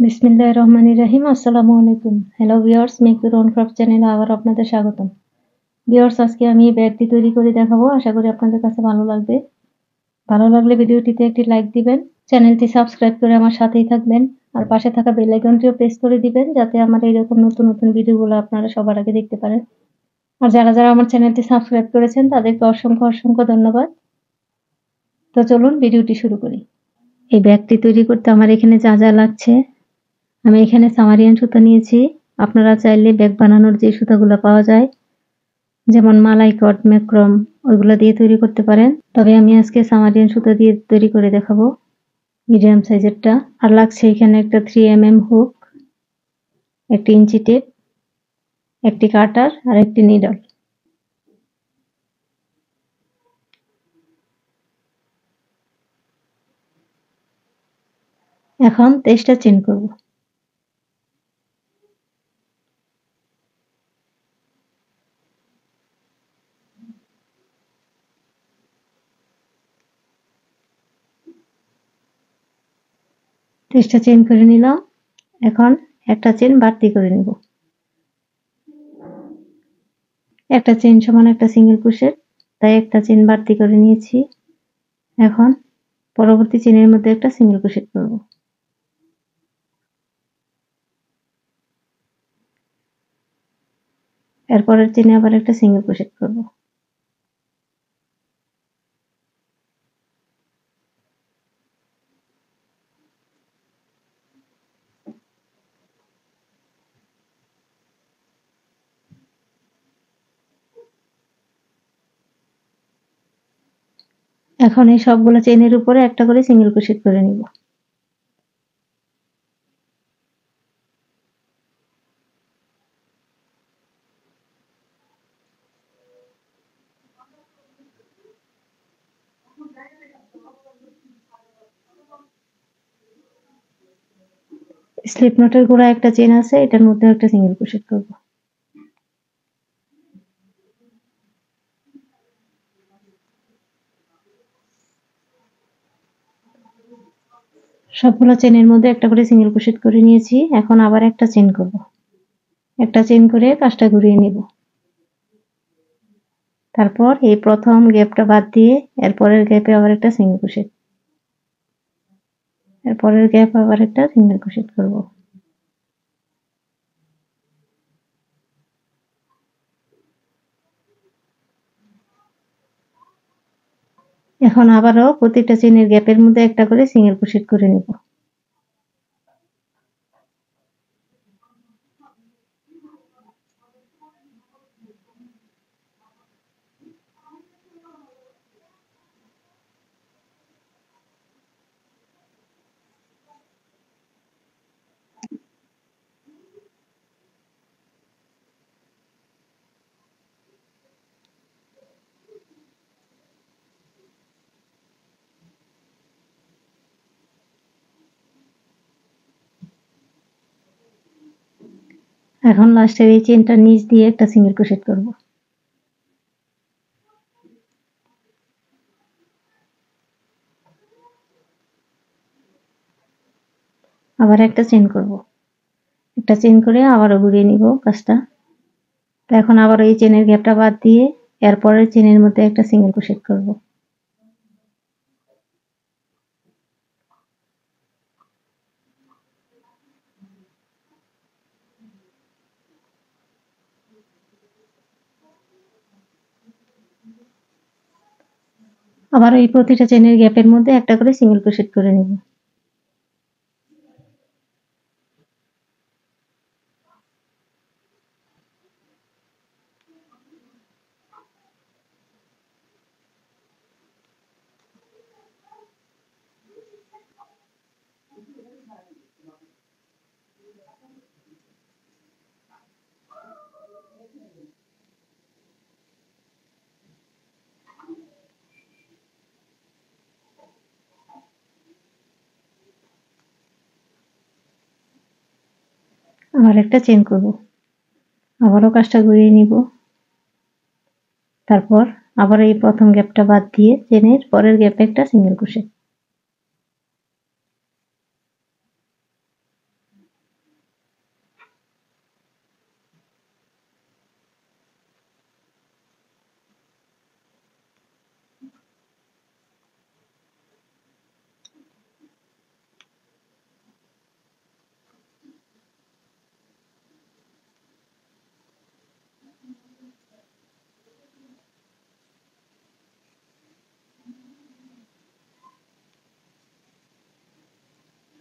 বিসমিল্লাহির রহমানির রহিম। আসসালামু আলাইকুম। Hello viewers, make your own craft চ্যানেলে আবার আপনাদের স্বাগতম। ভিউয়ার্স, আজকে আমি এই ব্যাগটি তৈরি করে দেখাবো। আশা করি আপনাদের কাছে ভালো লাগবে। ভালো লাগলে ভিডিওটিতে একটি লাইক দিবেন, চ্যানেলটি সাবস্ক্রাইব করে আমার সাথেই থাকবেন, আর পাশে থাকা বেল আইকনটিও প্রেস করে দিবেন যাতে আমার এইরকম নতুন নতুন ভিডিওগুলো আপনারা সবার আগে দেখতে পারেন। আর যারা যারা আমার চ্যানেলটি সাবস্ক্রাইব করেছেন তাদেরকে অসংখ্য অসংখ্য ধন্যবাদ। তো চলুন ভিডিওটি শুরু করি। এই ব্যাগটি তৈরি করতে আমার এখানে যা যা লাগছে, আমি এখানে সামারিয়ান সুতা নিয়েছি। আপনারা চাইলে ব্যাগ বানানোর যে সুতাগুলো পাওয়া যায়, যেমন মালাই কট, ম্যাক্রম, ওইগুলো দিয়ে তৈরি করতে পারেন। তবে আমি আজকে সামারিয়ান সুতা দিয়ে তৈরি করে দেখাবো, মিডিয়াম সাইজেরটা। আর লাগছে এখানে একটা 3mm হুক, একটি ইঞ্চি টেপ, একটি কাটার আর একটি নিডল। এখন 23টা চেন করব। তেইশটা চেন করে নিলাম। এখন একটা চেন বাড়তি করে নিব। একটা চেন সমান একটা সিঙ্গেল ক্রোশেট, তাই একটা চেন বাড়তি করে নিয়েছি। এখন পরবর্তী চেনের মধ্যে একটা সিঙ্গেল ক্রোশেট করব। এরপরের চেনে আবার একটা সিঙ্গেল ক্রোশেট করব। এখন এই সবগুলো চেনের উপরে একটা করে সিঙ্গেল ক্রোশেট করে নিব। স্লিপ নটের গোড়ায় একটা চেন আছে, এটার মধ্যে একটা সিঙ্গেল ক্রোশেট করব। সবগুলো চেনের মধ্যে একটা করে সিঙ্গেল ক্রোশেট করে নিয়েছি। এখন আবার একটা চেন করব। একটা চেন করে কাজটা ঘুরিয়ে নিব। তারপর এই প্রথম গ্যাপটা বাদ দিয়ে এরপরের গ্যাপে আবার একটা সিঙ্গেল ক্রোশেট, এরপরের গ্যাপ আবার একটা সিঙ্গেল ক্রোশেট করব। এখন আবারও প্রতিটা চেনের গ্যাপের মধ্যে একটা করে সিঙ্গেল ক্রোশেট করে নিব। এখন লাস্টের এই চেনটার নিচ দিয়ে একটা সিঙ্গেল ক্রোশেট করব। আবার একটা চেন করব। একটা চেন করে আবারও ঘুরিয়ে নিব কাজটা। তো এখন আবার এই চেনের গ্যাপটা বাদ দিয়ে এরপরের চেনের মধ্যে একটা সিঙ্গেল ক্রোশেট করব। আবার এই প্রতিটা চেনের গ্যাপের মধ্যে একটা করে সিঙ্গেল ক্রোশেট করে নিব। আবার একটা চেন করব। আবারও কাজটা ঘুরিয়ে নিব। তারপর আবার এই প্রথম গ্যাপটা বাদ দিয়ে চেনের পরের গ্যাপে একটা সিঙ্গেল ক্রোশেট।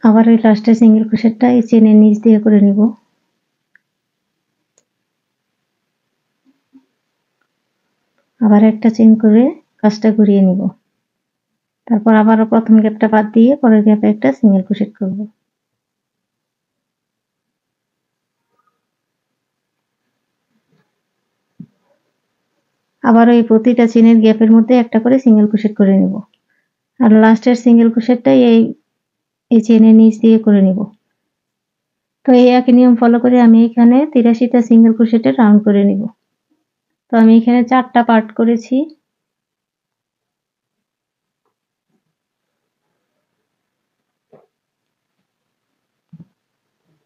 আবার ওই লাস্টের সিঙ্গেল ক্রোশেটটা এই চেনের নিচ দিয়ে করে নিব। আবার একটা চেন করে কাজটা ঘুরিয়ে নিব। তারপর আবারও প্রথম গ্যাপটা বাদ দিয়ে পরের গ্যাপে একটা সিঙ্গেল ক্রোশেট করব। আবারও এই প্রতিটা চেনের গ্যাপের মধ্যে একটা করে সিঙ্গেল ক্রোশেট করে নিব। আর লাস্টের সিঙ্গেল ক্রোশেটটাই এই চেনের নিচ দিয়ে করে নিব। তো এই একই নিয়ম ফলো করে আমি এখানে 83টা সিঙ্গেল ক্রোশেটের রাউন্ড করে নিব। তো আমি এখানে 4টা পার্ট করেছি।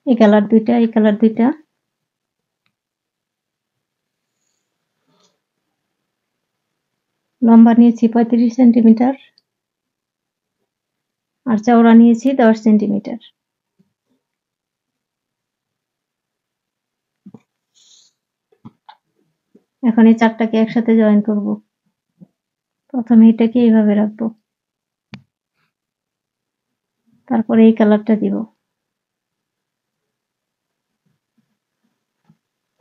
এই কালার দুইটা, এই কালার দুইটা। লম্বা নিয়েছি 35 সেন্টিমিটার আর চওড়া নিয়েছি 10 সেন্টিমিটার। এখন এই 4টাকে একসাথে জয়েন করব। প্রথমে এটাকে এইভাবে রাখবো, তারপরে এই কালারটা দিব,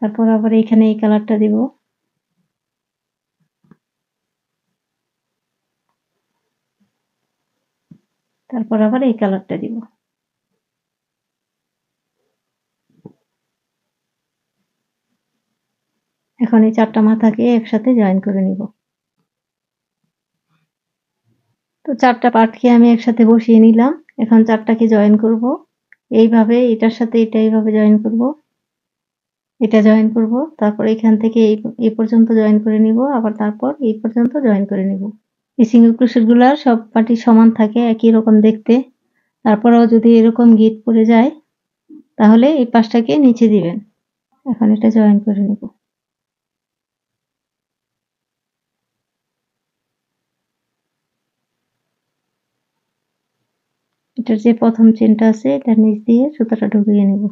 তারপর আবার এইখানে এই কালারটা দিব, তারপর আবার এই কালারটা দিব। এখন এই 4টা মাথাকে একসাথে জয়েন করে নিব। তো 4টা পার্টকে আমি একসাথে বসিয়ে নিলাম। এখন 4টাকে জয়েন করব এইভাবে, এটার সাথে এটা এইভাবে জয়েন করব, এটা জয়েন করব, তারপর এখান থেকে এই পর্যন্ত জয়েন করে নিব, আবার তারপর এই পর্যন্ত জয়েন করে নিব। এই সিঙ্গেল ক্রোশেট গুলা সব পার্টি সমান থাকে, একই রকম দেখতে। তারপরেও যদি এরকম গিট পড়ে যায় তাহলে এই পাশটাকে নিচে দিবেন। এখন এটা জয়েন করে নিব। এটার যে প্রথম চেনটা আছে এটার নিচ দিয়ে সুতাটা ঢুকিয়ে নেব।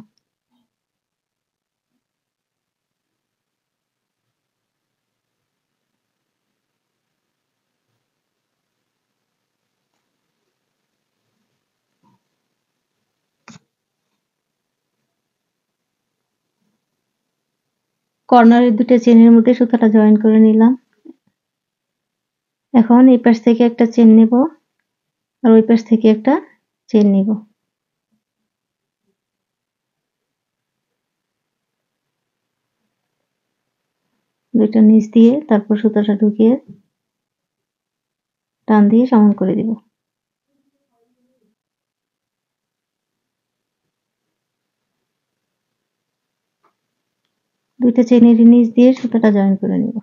কর্নারের দুটো চেনের মধ্যে সুতাটা জয়েন করে নিলাম। এখন এই পাশ থেকে একটা চেন নেব আর ওই পাশ থেকে একটা চেন নিব। দুইটা নিচ দিয়ে তারপর সুতাটা ঢুকিয়ে টান দিয়ে সমান করে দিব। দুইটা চেনের নিচ দিয়ে সুতাটা জয়েন করে নিব।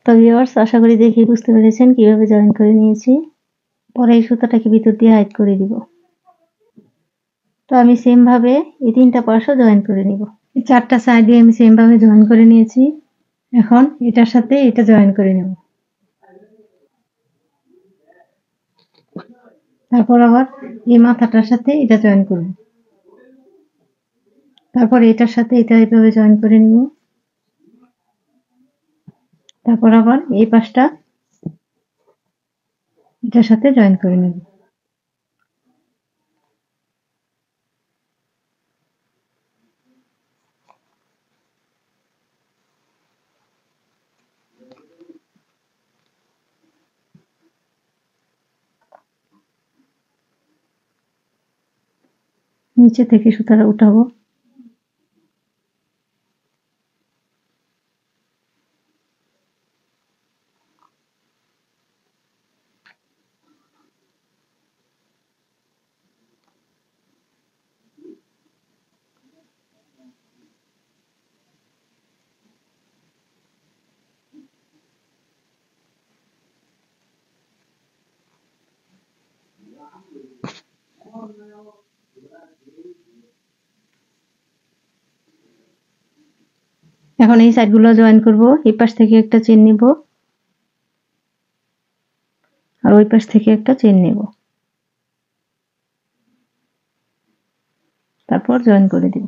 তো ভিউয়ার্স, আশা করি দেখে বুঝতে পেরেছেন কিভাবে জয়েন করে নিয়েছি। পরে এই সুতাটাকে ভিতর দিয়ে হাইড করে দিব। তো আমি সেম ভাবে এই 3টা পাশও জয়েন করে নিব। এই 4টা সাইডে আমি সেম ভাবে জয়েন করে নিয়েছি। এখন এটার সাথে এটা জয়েন করে নেব। তারপর আবার এই মাথাটার সাথে এটা জয়েন করব। তারপর এটার সাথে এটা এইভাবে জয়েন করে নিব। তারপর আবার এই পাশটা এটার সাথে জয়েন করে নেব। নিচে থেকে সুতাটা উঠাবো। এখন এই সাইডগুলো জয়েন করব। এই পাশ থেকে একটা চেন নিব আর ওই পাশ থেকে একটা চেন নেব, তারপর জয়েন করে দিব।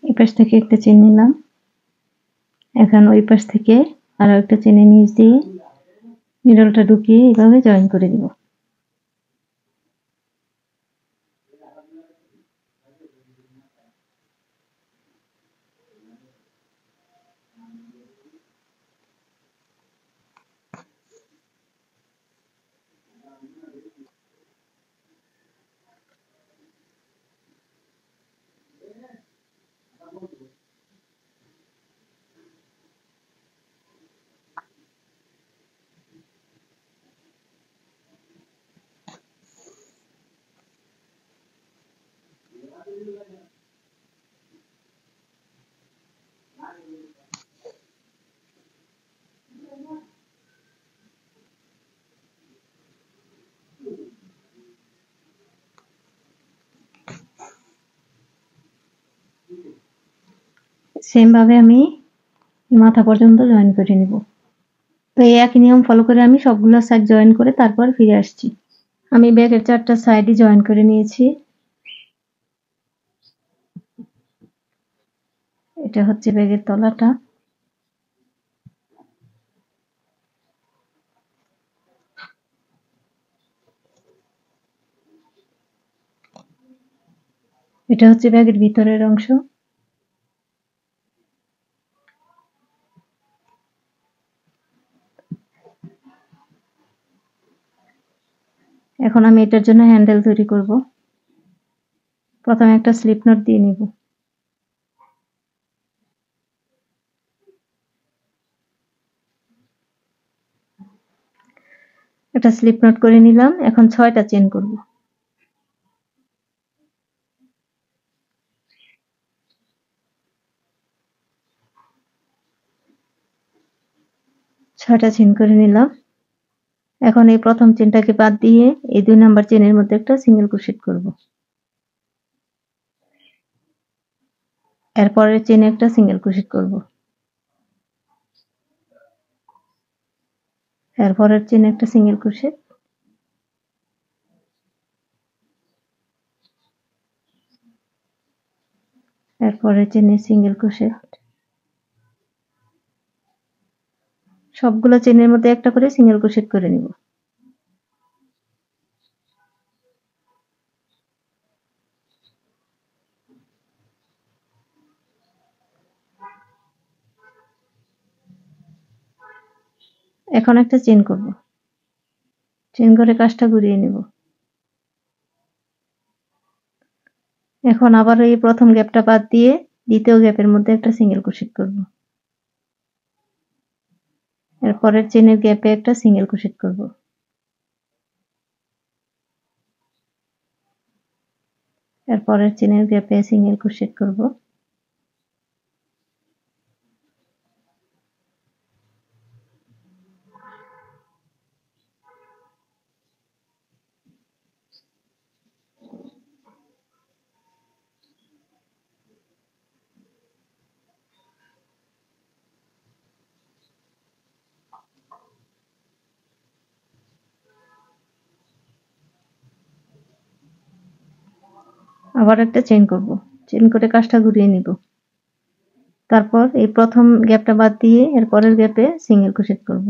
এই পাশ থেকে একটা চেন নিলাম, এখন ওই পাশ থেকে আরো একটা চেনে নিচ দিয়ে নিডলটা ঢুকিয়ে এইভাবে জয়েন করে দিব। সেম ভাবে আমি মাথা পর্যন্ত জয়েন করে নিব। তো এই একই নিয়ম ফলো করে আমি সবগুলো সাইড জয়েন করে তারপর ফিরে আসছি। আমি ব্যাগের 4টা সাইডই জয়েন করে নিয়েছি। এটা হচ্ছে ব্যাগের তলাটা। এটা হচ্ছে ব্যাগের ভিতরের অংশ। এখন আমি এটার জন্য হ্যান্ডেল তৈরি করব। প্রথমে একটা স্লিপ নট দিয়ে নিব। একটা স্লিপ নট করে নিলাম। এখন 6টা চেন করব। ছয়টা চেন করে নিলাম। এখন এই প্রথম চেনটাকে বাদ দিয়ে এই 2 নাম্বার চেনের মধ্যে একটা সিঙ্গেল ক্রোশেট করব। এরপরের চেনে একটা সিঙ্গেল ক্রোশেট করব। এরপরের চেনে একটা সিঙ্গেল ক্রোশেট, এরপরের চেনে সিঙ্গেল ক্রোশেট। সবগুলো চেনের মধ্যে একটা করে সিঙ্গেল ক্রোশেট করে নিব। এখন একটা চেন করব। চেন করে কাজটা ঘুরিয়ে নেব। এখন আবার এই প্রথম গ্যাপটা বাদ দিয়ে দ্বিতীয় গ্যাপের মধ্যে একটা সিঙ্গেল ক্রোশেট করব। এরপরের চেনের গ্যাপে একটা সিঙ্গেল ক্রোশেট করব। এরপরের চেনের গ্যাপে সিঙ্গেল ক্রোশেট করব। আবার একটা চেইন করব, চেইন করে কাজটা ঘুরিয়ে নিব। তারপর এই প্রথম গ্যাপটা বাদ দিয়ে এর পরের গ্যাপে সিঙ্গেল ক্রোশেট করব,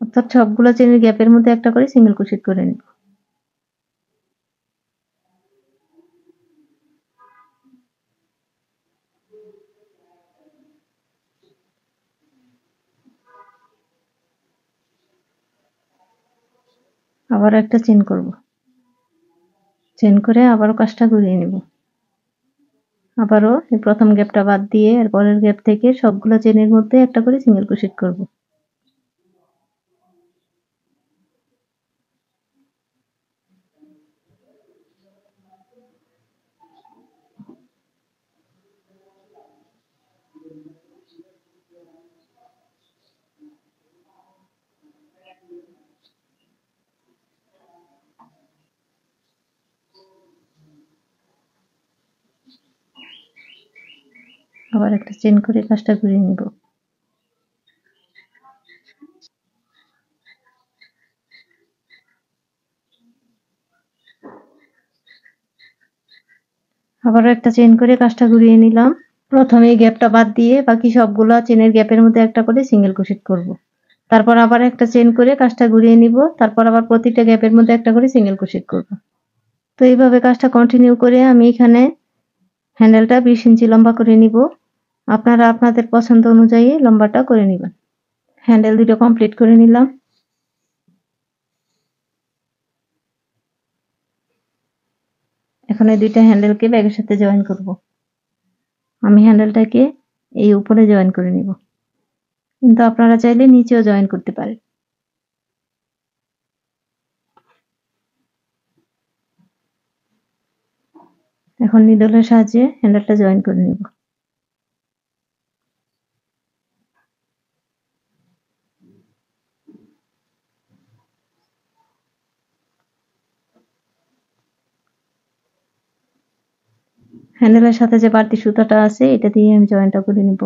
অর্থাৎ সবগুলো চেইনের গ্যাপের মধ্যে একটা করে সিঙ্গেল ক্রোশেট করে নিব। আবার একটা চেইন করব, চেইন করে আবারও কাজটা ঘুরিয়ে নিব। আবারও এই প্রথম গ্যাপটা বাদ দিয়ে এর পরের গ্যাপ থেকে সবগুলো চেইনের মধ্যে একটা করে সিঙ্গেল ক্রোশেট করব। আবার একটা চেইন করে কাজটা ঘুরিয়ে নিব। আবারও একটা চেইন করে কাজটা ঘুরিয়ে নিলাম। প্রথমে এই গ্যাপটা বাদ দিয়ে বাকি সবগুলা চেইনের গ্যাপের মধ্যে একটা করে সিঙ্গেল ক্রোশেট করব। তারপর আবার একটা চেইন করে কাজটা ঘুরিয়ে নিব। তারপর আবার প্রতিটা গ্যাপের মধ্যে একটা করে সিঙ্গেল ক্রোশেট করব। তো এইভাবে কাজটা কন্টিনিউ করে আমি এখানে হ্যান্ডেলটা 20 ইঞ্চি লম্বা করে নিব। আপনারা আপনাদের পছন্দ অনুযায়ী লম্বাটা করে নেবেন। হ্যান্ডেল দুটো কমপ্লিট করে নিলাম। এখন এই দুইটা হ্যান্ডেলকে ব্যাগের সাথে জয়েন করব। আমি হ্যান্ডেলটাকে এই উপরে জয়েন করে নিব, কিন্তু আপনারা চাইলে নিচেও জয়েন করতে পারেন। এখন নিডলের সাহায্যে হ্যান্ডেলটা জয়েন করে নিব। হ্যান্ডেলের সাথে যে বাড়তি সুতাটা আছে এটা দিয়ে আমি জয়েনটা করে নিব।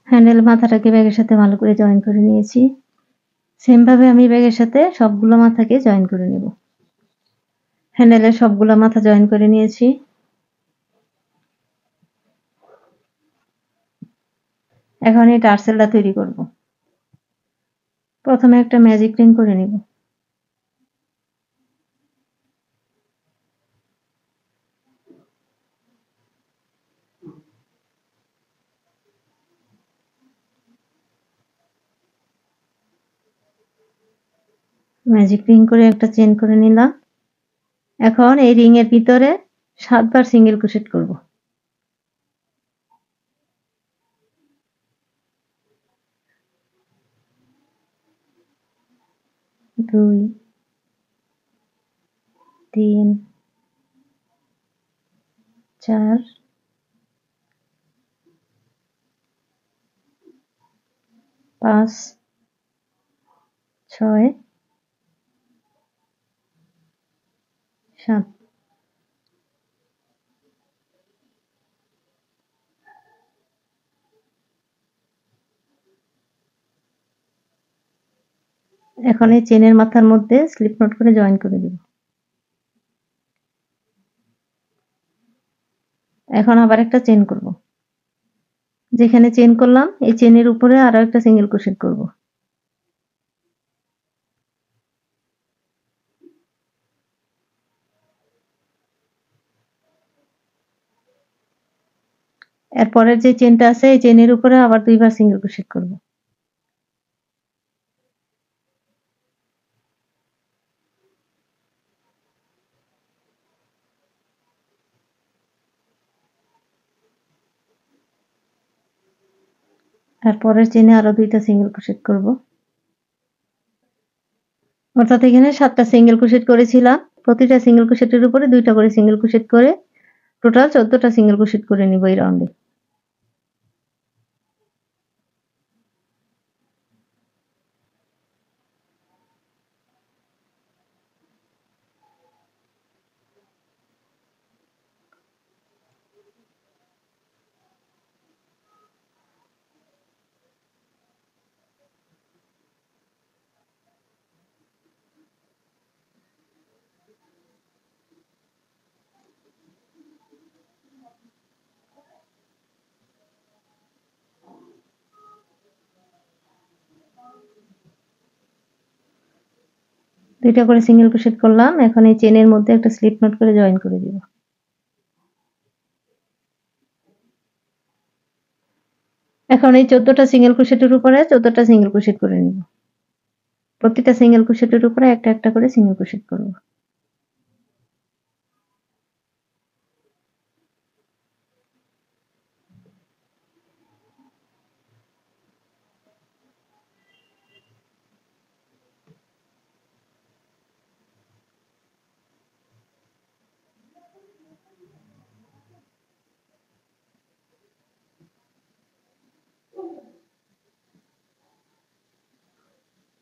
হ্যান্ডেল মাথাটাকে ব্যাগের সাথে ভালো করে জয়েন করে নিয়েছি। সেম ভাবে আমি ব্যাগের সাথে সবগুলো মাথাকে জয়েন করে নেব। হ্যান্ডেলের সবগুলো মাথা জয়েন করে নিয়েছি। এখন এই টার্সেলটা তৈরি করব। প্রথমে একটা ম্যাজিক রিং করে নিব। ম্যাজিক রিং করে একটা চেন করে নিলাম। এখন এই রিং এর ভিতরে 7 বার সিঙ্গেল ক্রোশেট করব। 2 3 4 5 6 7। এখন এই চেনের মাথার মধ্যে স্লিপ নট করে জয়েন করে দেব। এখন আবার একটা চেন করব। যেখানে চেন করলাম এই চেনের উপরে আরো একটা সিঙ্গেল ক্রোশেট করব। এরপরের যে চেনটা আছে এই চেনের উপরে আবার 2 বার সিঙ্গেল ক্রোশেট করব। তারপরের চেনে আরো 2টা সিঙ্গেল ক্রোশেট করব। অর্থাৎ এখানে 7টা সিঙ্গেল ক্রোশেট করেছিলাম। প্রতিটা সিঙ্গেল ক্রোশেটের উপরে 2টা করে সিঙ্গেল ক্রোশেট করে টোটাল 14টা সিঙ্গেল ক্রোশেট করে নিব এই রাউন্ডে। দুইটা করে সিঙ্গেল ক্রোশেট করলাম। এখন এই চেনের মধ্যে একটা স্লিপ নট করে জয়েন করে দিব। এখন এই 14টা সিঙ্গেল ক্রোশেটের উপরে 14টা সিঙ্গেল ক্রোশেট করে নিব। প্রতিটা সিঙ্গেল ক্রোশেটের উপরে একটা একটা করে সিঙ্গেল ক্রোশেট করব।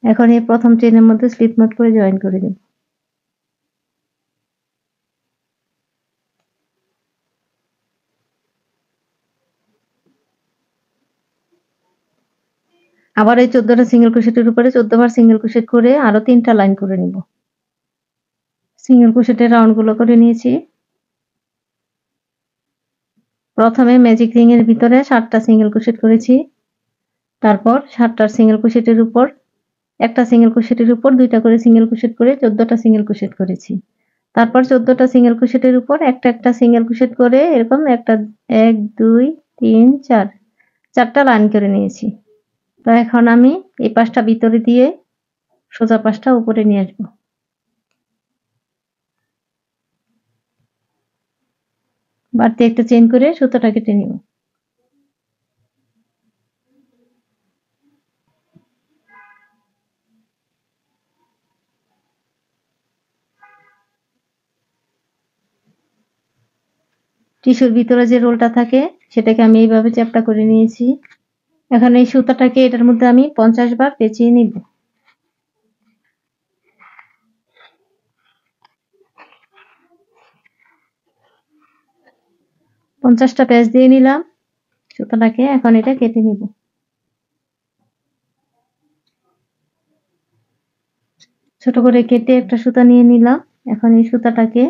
এখন এই প্রথম চেনের মধ্যে স্লিপ নট করে জয়েন করে দেব। আবার এই 14টা সিঙ্গেল ক্রোশেটের উপরে 14 বার সিঙ্গেল ক্রোশেট করে আরো 3টা লাইন করে নিব। সিঙ্গেল ক্রোশেটের রাউন্ড গুলো করে নিয়েছি। প্রথমে ম্যাজিক রিং এর ভিতরে 7টা সিঙ্গেল ক্রোশেট করেছি। তারপর 7টার সিঙ্গেল ক্রোশেটের উপর একটা সিঙ্গেল ক্রোশেটের উপর 2টা করে সিঙ্গেল ক্রোশেট করে 14টা সিঙ্গেল ক্রোশেট করেছি। তারপর 14টা সিঙ্গেল ক্রোশেটের উপর একটা একটা সিঙ্গেল ক্রোশেট করে এরকম একটা 1 2 3 4 4টা লাইন করে নিয়েছি। তো এখন আমি এই পাশটা ভিতরে দিয়ে সোজা পাশটা উপরে নিয়ে আসবো। বাড়তি একটা চেইন করে সুতোটা কেটে নিব। টিস্যুর ভিতরে যে রোলটা থাকে সেটাকে আমি এইভাবে চ্যাপ্টা করে নিয়েছি। এখন এই সুতাটাকে এটার মধ্যে আমি 50 বার পেঁচিয়ে নিব। 50টা প্যাচ দিয়ে নিলাম সুতাটাকে। এখন এটা কেটে নিব। ছোট করে কেটে একটা সুতা নিয়ে নিলাম। এখন এই সুতাটাকে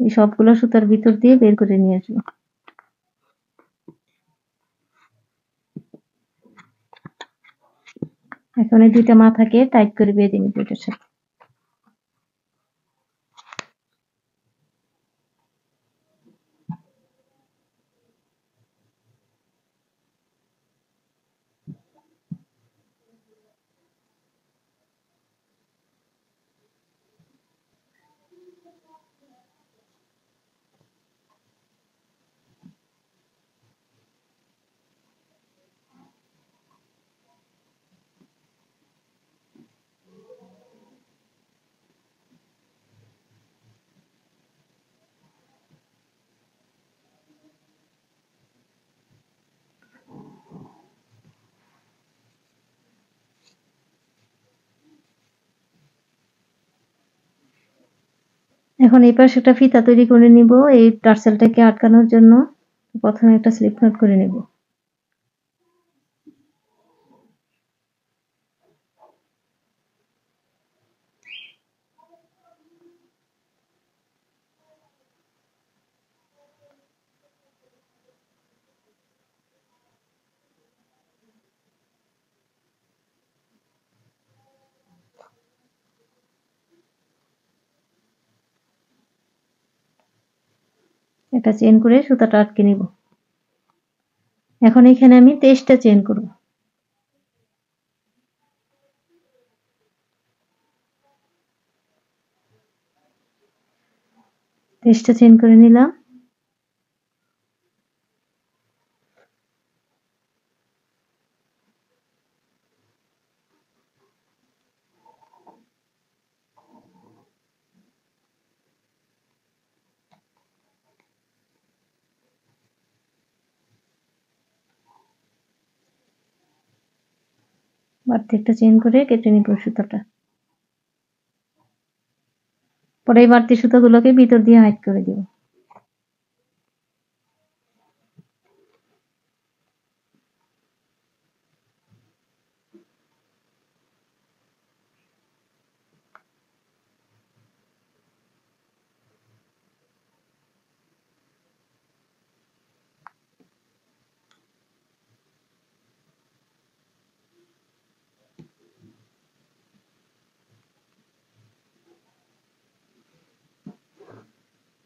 এই সবগুলো সুতার ভিতর দিয়ে বের করে নিয়ে আসবো। এখন এই 2টা মাথাকে টাইট করে বেঁধে নিব এটার সাথে। এখন এই পাশে একটা ফিতা তৈরি করে নিব এই টার্সেলটাকে আটকানোর জন্য। প্রথমে একটা স্লিপ নট করে নিব। একটা চেন করে সুতাটা আটকে নিব। এখন এখানে আমি 23টা চেন করব। 23টা চেন করে নিলাম। বাড়তি একটা চেন করে কেটে নিব সুতাটা। পরে এই বাড়তি সুতাগুলোকে ভিতর দিয়ে হাইড করে দিব।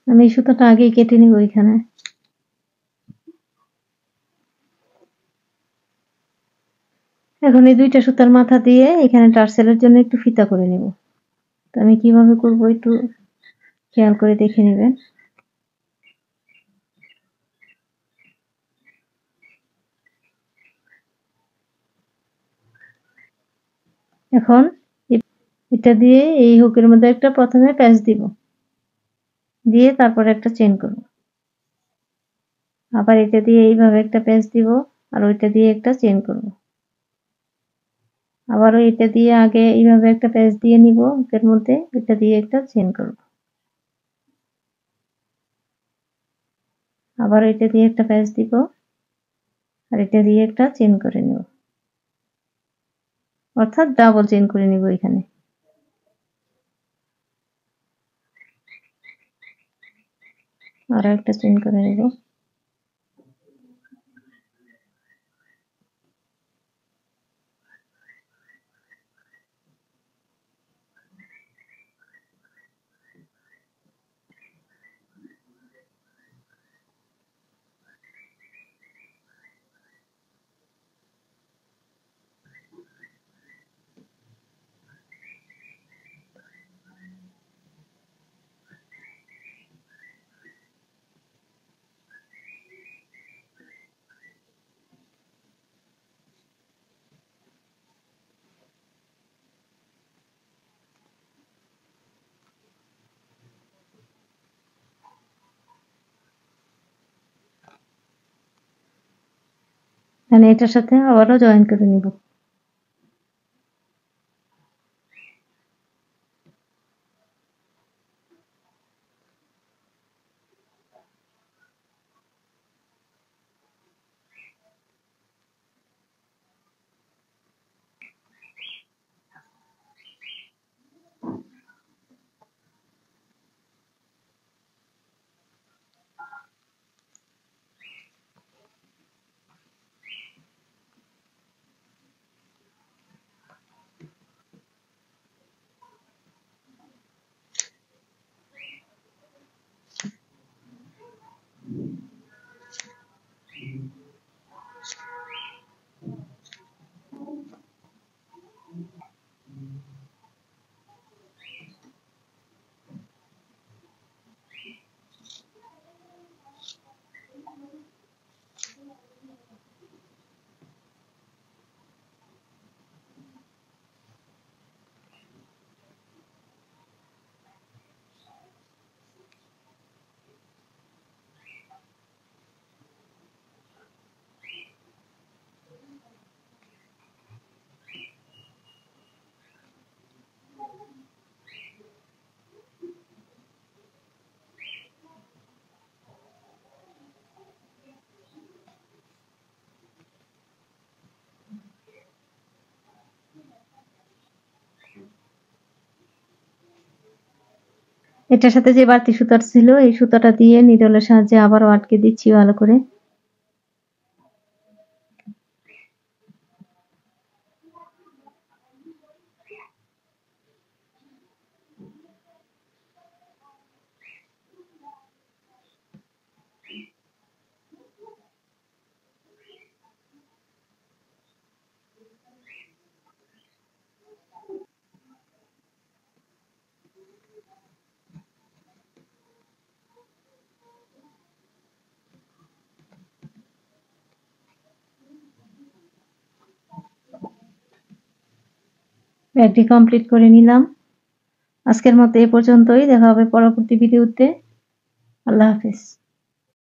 আমি এই সুতাটা আগেই কেটে নিব এখানে। এখন এই 2টা সুতার মাথা দিয়ে এখানে টার্সেলের জন্য একটু ফিতা করে নিব। তো আমি কিভাবে করব একটু খেয়াল করে দেখে নেবেন। এখন এটা দিয়ে এই হুকের মধ্যে একটা প্রথমে প্যাঁচ দিব, দিয়ে তারপরে একটা চেন করব। আবার এটা দিয়ে এইভাবে একটা প্যাঁচ দিব, আর ওইটা দিয়ে একটা চেন করব। আবারও এটা দিয়ে আগে এইভাবে একটা প্যাঁচ দিয়ে নিব হুকের মধ্যে, এটা দিয়ে একটা চেন করব। আবার এটা দিয়ে একটা প্যাঁচ দিব, আর এটা দিয়ে একটা চেন করে নেব, অর্থাৎ ডাবল চেন করে নিব এখানে। আরো একটা চেন করে নেব। মানে এটার সাথে আবারও জয়েন করে নিব। এটার সাথে যে বাড়তি সুতাটা ছিল এই সুতাটা দিয়ে নিডলের সাহায্যে আবারও আটকে দিচ্ছি ভালো করে। ব্যাগটি কমপ্লিট করে নিলাম। আজকের মতো এ পর্যন্তই, দেখা হবে পরবর্তী ভিডিওতে। আল্লাহ হাফেজ।